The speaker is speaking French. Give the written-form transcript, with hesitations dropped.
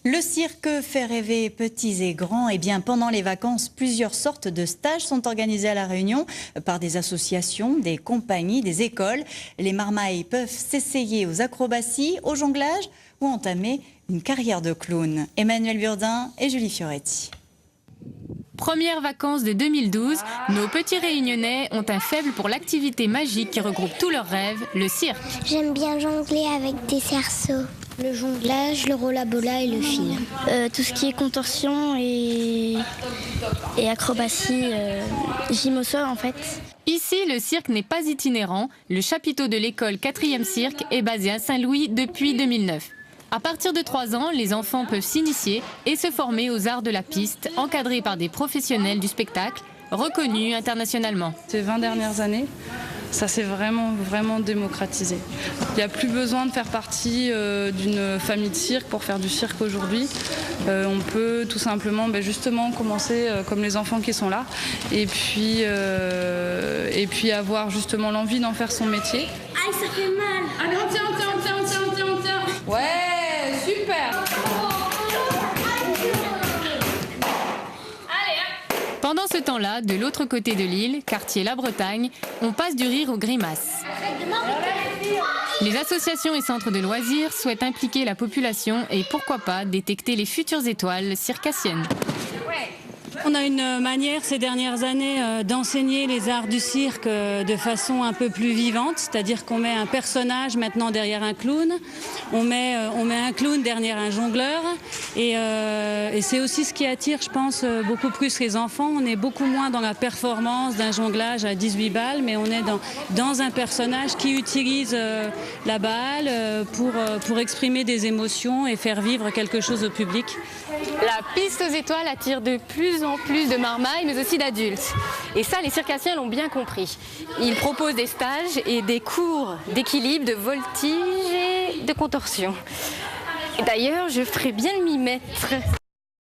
Le cirque fait rêver petits et grands. Eh bien, pendant les vacances, plusieurs sortes de stages sont organisés à La Réunion par des associations, des compagnies, des écoles. Les marmailles peuvent s'essayer aux acrobaties, au jonglage ou entamer une carrière de clown. Emmanuel Burdin et Julie Fioretti. Premières vacances de 2012, nos petits Réunionnais ont un faible pour l'activité magique qui regroupe tous leurs rêves, le cirque. J'aime bien jongler avec des cerceaux. Le jonglage, le rollabola et le fil. Tout ce qui est contorsion et acrobatie, gym au sol en fait. Ici, le cirque n'est pas itinérant. Le chapiteau de l'école 4e cirque est basé à Saint-Louis depuis 2009. À partir de 3 ans, les enfants peuvent s'initier et se former aux arts de la piste, encadrés par des professionnels du spectacle, reconnus internationalement. Ces 20 dernières années, ça s'est vraiment démocratisé. Il n'y a plus besoin de faire partie d'une famille de cirque pour faire du cirque aujourd'hui. On peut tout simplement justement commencer comme les enfants qui sont là et puis avoir justement l'envie d'en faire son métier. Aïe, ça fait mal. Allez, on tient. Ouais, super. Pendant ce temps-là, de l'autre côté de l'île, quartier La Bretagne, on passe du rire aux grimaces. Les associations et centres de loisirs souhaitent impliquer la population et pourquoi pas détecter les futures étoiles circassiennes. On a une manière ces dernières années d'enseigner les arts du cirque de façon un peu plus vivante, c'est-à-dire qu'on met un personnage maintenant derrière un clown, on met un clown derrière un jongleur et c'est aussi ce qui attire, je pense, beaucoup plus les enfants. On est beaucoup moins dans la performance d'un jonglage à 18 balles, mais on est dans un personnage qui utilise la balle pour exprimer des émotions et faire vivre quelque chose au public. La piste aux étoiles attire de plus en plus de marmailles, mais aussi d'adultes. Et ça, les circassiens l'ont bien compris. Ils proposent des stages et des cours d'équilibre, de voltige et de contorsion. D'ailleurs, je ferais bien m'y mettre.